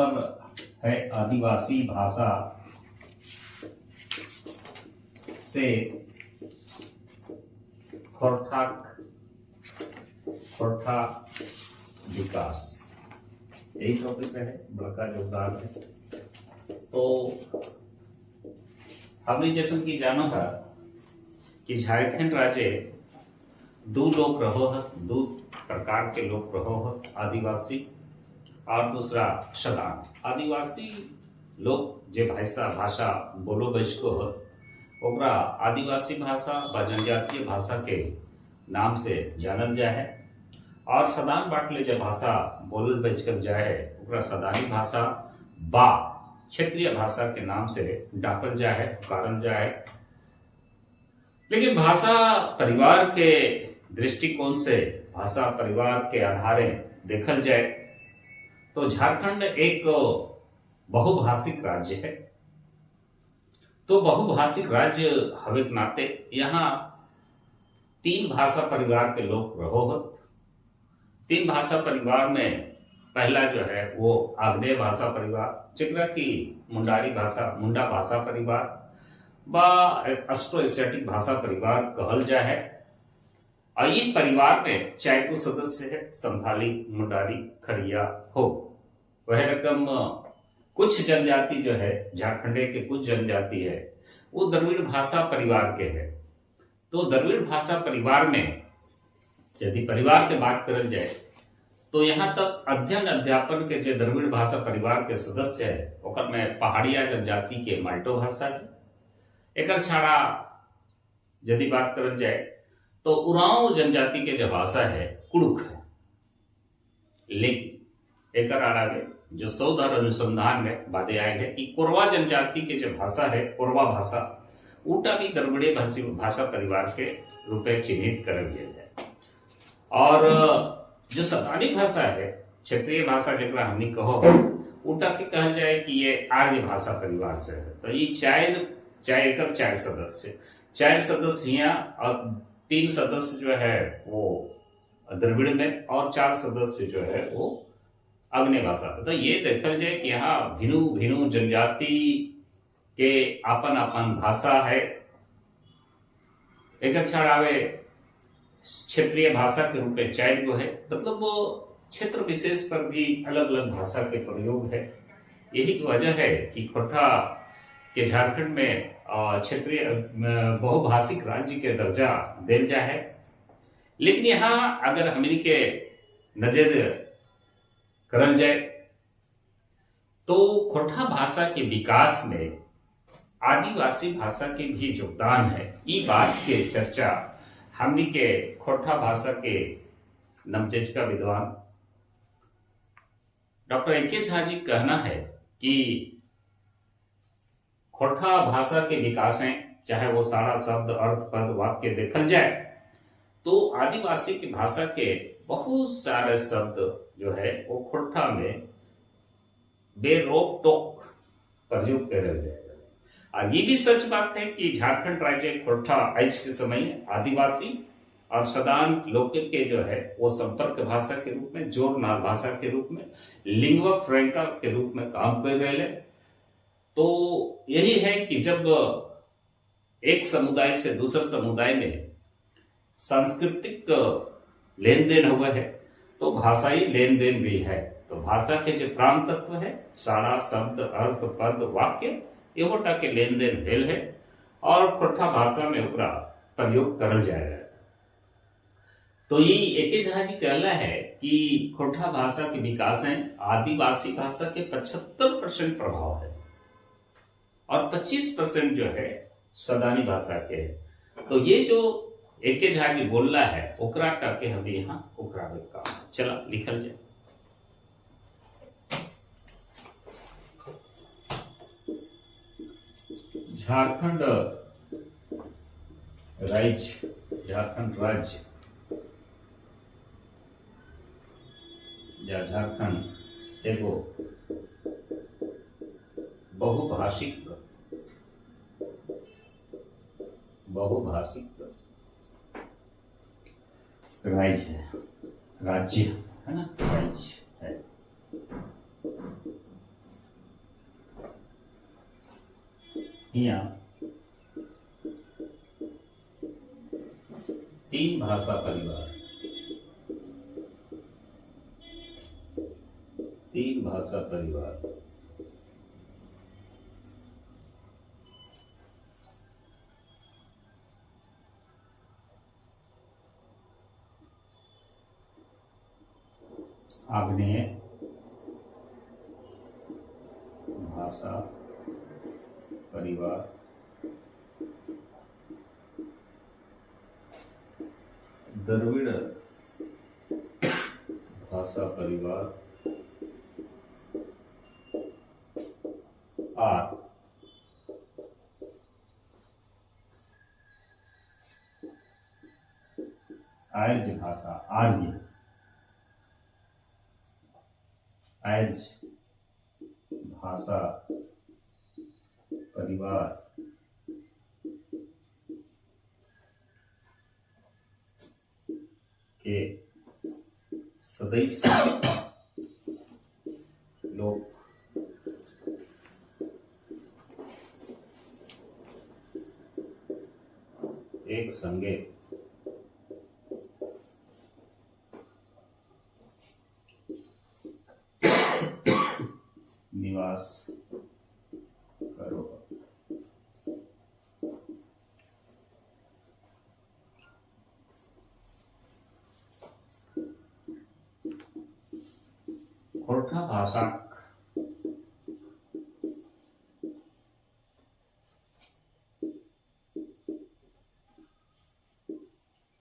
Number है आदिवासी भाषा से खोरठा विकास, यही टॉपिक है, बड़का योगदान है। तो हमने जैसन की जाना था कि झारखंड राज्य दो लोग रहो है, दो प्रकार के लोग रहो है, आदिवासी और दूसरा सदान। आदिवासी लोग जे भाषा बोलो बैसको है ओकरा आदिवासी भाषा व जनजातीय भाषा के नाम से जानल जाए है, और सदान बाटले जो भाषा बोलल बैचकल जाए है ओकरा सदानी भाषा बा क्षेत्रीय भाषा के नाम से डाकल जाए है, पुकारल जाए है। लेकिन भाषा परिवार के दृष्टिकोण से, भाषा परिवार के आधारे देखल जाए तो झारखंड एक बहुभाषिक राज्य है। तो बहुभाषिक राज्य हवे के नाते यहाँ 3 भाषा परिवार के लोग रहो हो। 3 भाषा परिवार में पहला जो है वो आग्नेय भाषा परिवार, जेकरा की मुंडा भाषा परिवार व अस्ट्रो एशियाटिक भाषा परिवार कहल जाए है। और इस परिवार में 4 गो सदस्य है, संथाली, मुंडारी, खरिया हो। वह रकम कुछ जनजाति जो है झारखंडे के कुछ जनजाति है वो द्रविड़ भाषा परिवार के है। तो द्रविड़ भाषा परिवार में यदि परिवार के बात करल जाए तो यहाँ तक अध्ययन अध्यापन के जो द्रविड़ भाषा परिवार के सदस्य है ओकर में पहाड़िया जनजाति के माल्टो भाषा है। एक छाड़ा यदि बात करल जाए तो उरांव जनजाति के जो भाषा है कुड़ुक है। लेकिन एक अलावे जो शोध अनुसंधान में बातें आए है कि कोरवा जनजाति के जो भाषा है, कोरवा भाषा, उटा भी द्रविड़ीय भाषा परिवार के रूप में चिन्हित करल गया है। और जो सतानी भाषा है, क्षेत्रीय भाषा जेकरा हमनी कहो उटा के कहल जाए कि ये आर्य भाषा परिवार से है। तो ये 4 सदस्य, 4 सदस्य यहाँ और 3 सदस्य जो है वो द्रविड़ में और 4 सदस्य जो है वो अग्नि भाषा। तो ये देखल जाए कि यहाँ भिनु जनजाति के आपन भाषा है। एक अक्षर आवे क्षेत्रीय भाषा के रूप में 4 गो है, मतलब वो क्षेत्र विशेष पर भी अलग अलग भाषा के प्रयोग है। यही वजह है कि खोरठा के झारखंड में क्षेत्रीय बहुभाषिक राज्य के दर्जा दिल जा है। लेकिन यहाँ अगर हमनी के नजर करल जाए तो खोरठा भाषा के विकास में आदिवासी भाषा के भी योगदान है। ये बात के चर्चा हमनी के खोरठा भाषा के नवचेष्टा विद्वान डॉक्टर एके झा जी कहना है कि खोरठा भाषा के विकास है, चाहे वो सारा शब्द, अर्थ, पद, वाक्य देखल जाए तो आदिवासी की भाषा के बहुत सारे शब्द जो है वो खोरठा में बेरोक टोक प्रयोग करल जाएगा। और ये भी सच बात है कि झारखंड राज्य खोरठा आज के समय आदिवासी और सदान लोग के जो है वो संपर्क भाषा के रूप में, जोर नाल भाषा के रूप में, लिंग्वा फ्रैंका के रूप में काम कर रहे हैं। तो यही है कि जब एक समुदाय से दूसरे समुदाय में सांस्कृतिक लेन देन हुआ है तो भाषाई लेन देन भी है। तो भाषा के जो प्राण तत्व है, सारा शब्द, अर्थ, पद, वाक्य एवोटा के लेन देन भेल है और खोरठा भाषा में ओकरा प्रयोग करल जाएगा। तो ये एके झा जी कहला है कि खोरठा भाषा के विकास में आदिवासी भाषा के 75% प्रभाव है और 25% जो है सदानी भाषा के है। तो ये जो एके झा जी बोल रहा है ओकरा टाके हमें यहाँ ओकरा में काम चला लिखल जाए। झारखंड राज्य या झारखंड एगो बहुभाषिक राज्य है ना, राज्य है। यहाँ तीन भाषा परिवार, तीन भाषा परिवार आग्नेय भाषा परिवार, द्रविड़ भाषा परिवार और आर्य भाषा, आर्य भाषा परिवार के सदस्य लोग एक संगे निवास करो। खोरठा भाषा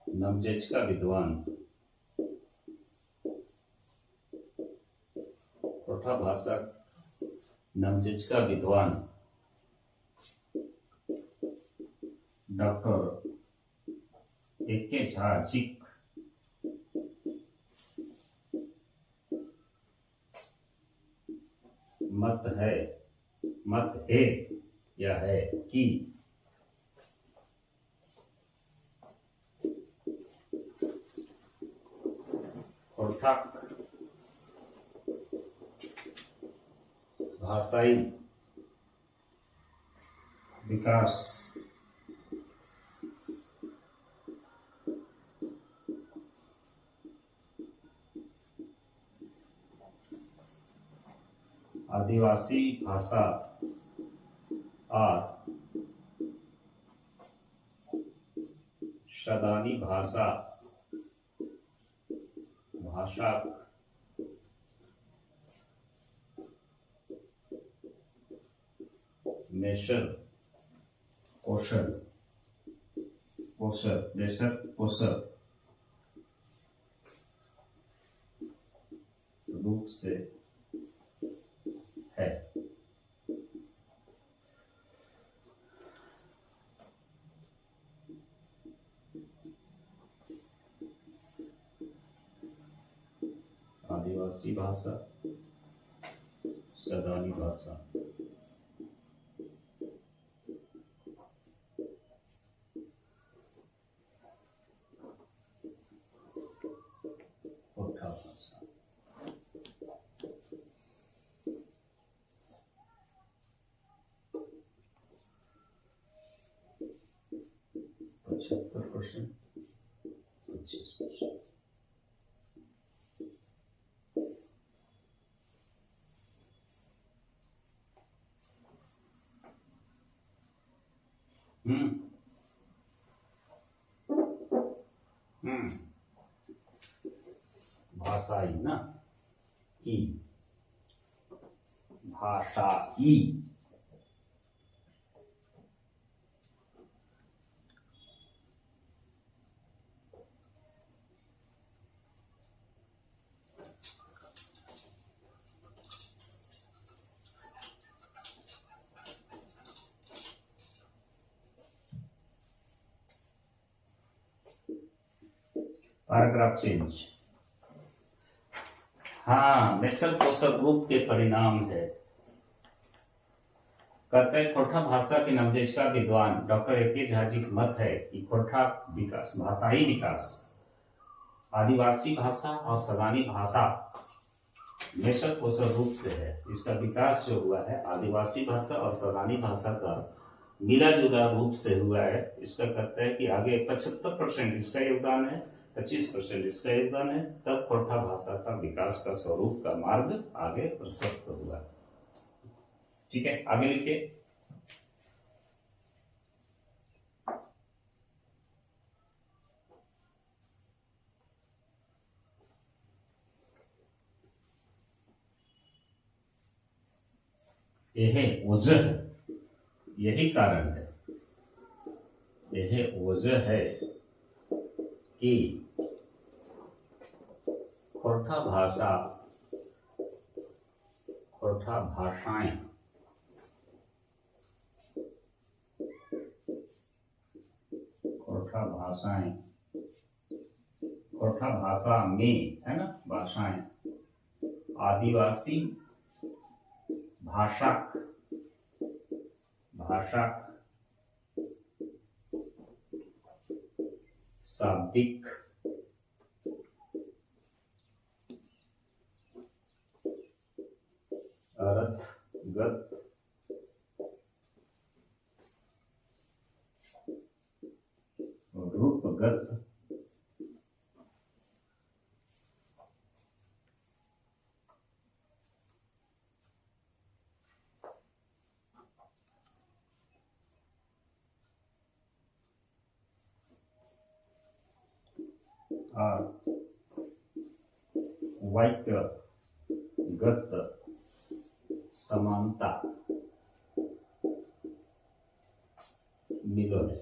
नवजेच का विद्वान, खोरठा भाषा नवजेच का विद्वान डॉक्टर ए.के. झा जी मत है या है कि खोरठा भाषाई विकास आदिवासी भाषा और शदानी भाषा नेशर पोषण रूप से है। आदिवासी भाषा, शदानी भाषा, खोरठा भाषा, पचहत्तर क्वेश्चन, 25%। भाषाई ना, ई भाषाई, पैराग्राफ चेंज। हाँ, नेशल पोषक रूप के परिणाम है। कहते हैं खोरठा भाषा के नवजेच का विद्वान डॉक्टर ए.के. झा जी का मत है कि खोरठा विकास, भाषाई विकास आदिवासी भाषा और सदानी भाषा नेशल पोषक रूप से है। इसका विकास जो हुआ है आदिवासी भाषा और सदानी भाषा का मिला जुला रूप से हुआ है, इसका कहता है कि आगे 75% इसका योगदान है, 25% इसका योगदान है, तब खोरठा भाषा का विकास का स्वरूप का मार्ग आगे प्रशस्त हुआ। ठीक है, आगे लिखिए। यह वजह है, यही कारण है, यह वजह है कि खोरठा भाषा, खोरठा भाषाएं खोरठा भाषाएं खोरठा भाषा में, है ना, भाषाएं आदिवासी भाषक शाब्दिक अर्थगत रूपगत और वाक्यगत समानता मिलो है।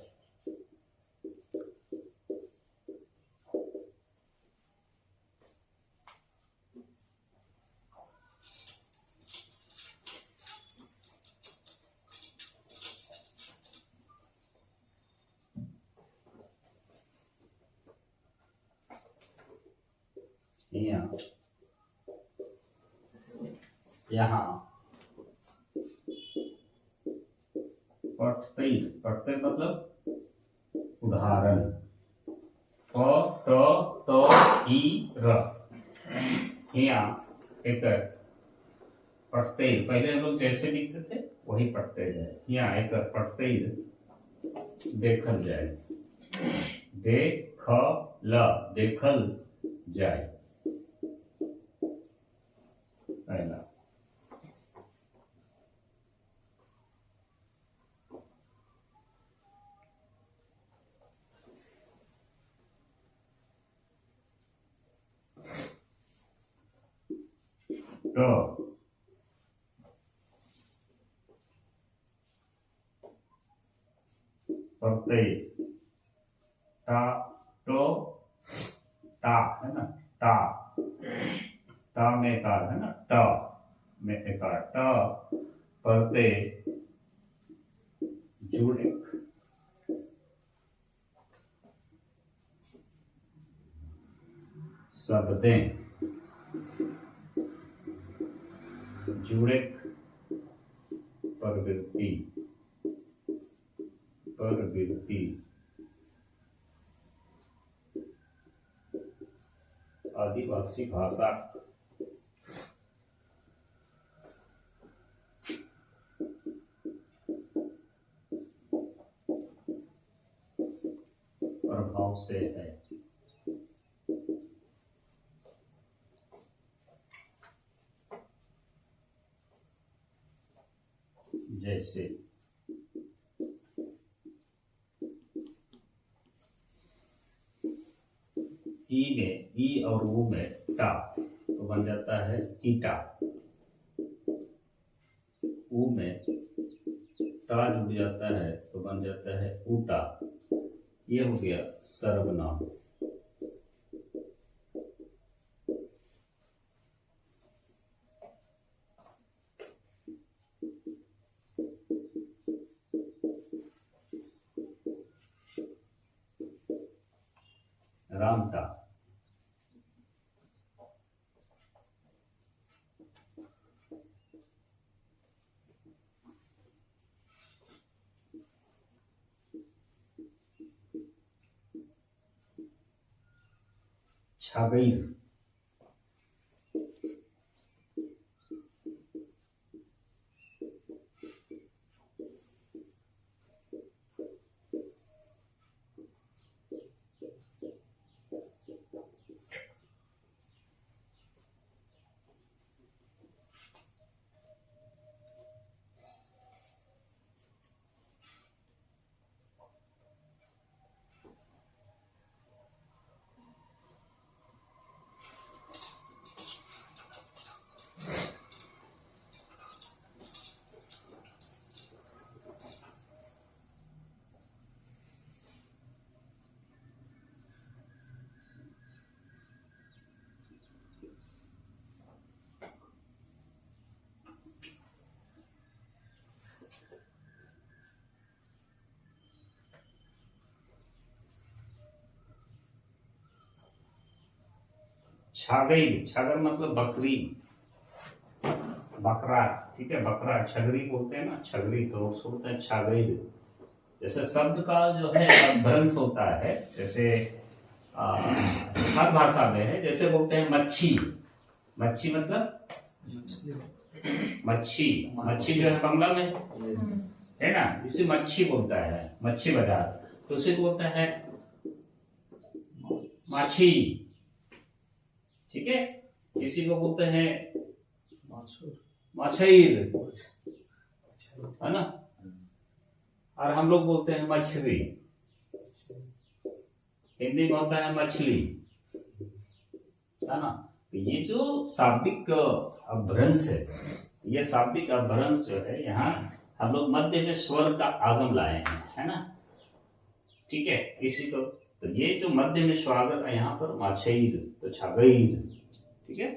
यहाँ पढ़ते मतलब उदाहरण, प ट त ई र, यहाँ एक पढ़ते, पहले हम लोग जैसे लिखते थे वही पढ़ते जाए। यहाँ एक पढ़ते देखल जाए, देखल जाए, पहला। तो पढ़ते टा तो टा है ना, टा में एकार है ना, टा में एकार, टा पढ़ते जुड़े शब्दें, जुड़े प्रवृत्ति आदिवासी भाषा प्रभाव से है। जैसे ई में, ई और ऊ में टा तो बन जाता है ईटा, ऊ में टा जुड़ जाता है तो बन जाता है ऊटा। ये हो गया सर्वनाम। रामटा, छागैर, छागैर, छागर मतलब बकरी, बकरा, ठीक है, बकरा छगरी बोलते हैं ना, छगरी, तो उसको बोलते हैं छागैर। जैसे शब्द का जो है अपभ्रंश होता है, जैसे हर भाषा में है, जैसे बोलते हैं मच्छी, मच्छी मतलब मच्छी, मच्छी जो है बंगला में है ना, इसे मच्छी बोलता है, मच्छी बाजार, तो उसे बोलता है माछी, ठीक है। किसी को बोलते हैं मछैर, है ना, और हम लोग बोलते हैं मछली, हिंदी में होता है मछली, है ना। तो ये जो शाब्दिक अपभ्रंश है, ये शाब्दिक अपभ्रंश जो है, यहाँ हम लोग मध्य में स्वर का आगम लाए हैं, है ना, ठीक है। इसी को, तो ये जो मध्य में स्वागत है यहाँ पर माछैर, तो छागैर, ठीक है।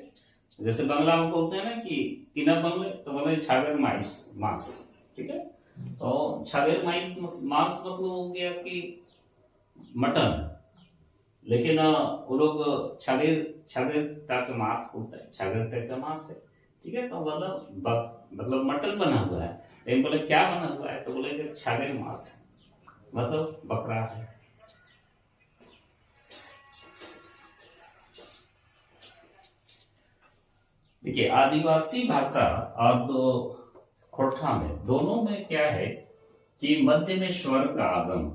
जैसे बंगला में बोलते हैं ना कि किना बंगले, तो बोले छागर माइस, मांस, ठीक है। तो छागर माइस मांस मतलब हो गया कि मटन, लेकिन वो लोग छागर, छागर का मांस बोलता है, छागर का मांस है, ठीक है। तो मतलब मटन बना हुआ है, लेकिन बोले क्या बना हुआ है, तो बोले छागर मांस है, मतलब बकरा है। देखिए आदिवासी भाषा और तो खोरठा में, दोनों में क्या है कि मध्य में स्वर का आगम,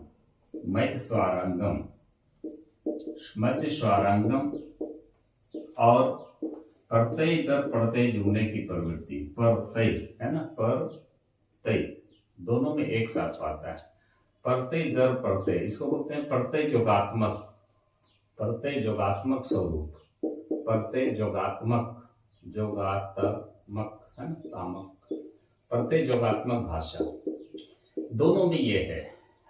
मध्य स्वारांगम, मध्य स्वारांगम और प्रत्यय दर प्रत्यय जुड़ने की प्रवृत्ति, प्रत्यय है ना, प्रत्यय दोनों में एक साथ आता है, प्रत्यय दर प्रत्यय, इसको बोलते हैं प्रत्यय जोगात्मक, प्रत्यय जोगात्मक स्वरूप, प्रत्यय जोगात्मक, जोगात्मक है ना, तामक, प्रत्यय जोगात्मक भाषा, दोनों में ये है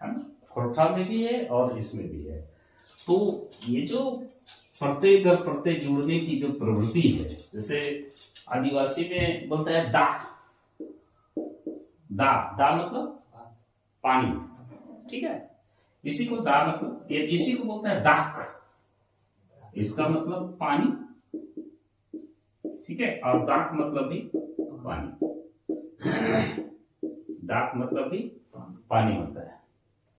ना, खोरठा में भी है और इसमें भी है। तो ये जो प्रत्यय दर प्रत्यय जोड़ने की जो प्रवृत्ति है, जैसे आदिवासी में बोलता है दा, दा, दा मतलब पानी, ठीक है। इसी को दा मतलब, इसी को बोलता है दाख, इसका मतलब पानी, ठीक है, और दाख मतलब भी पानी, दाख मतलब भी पानी होता है।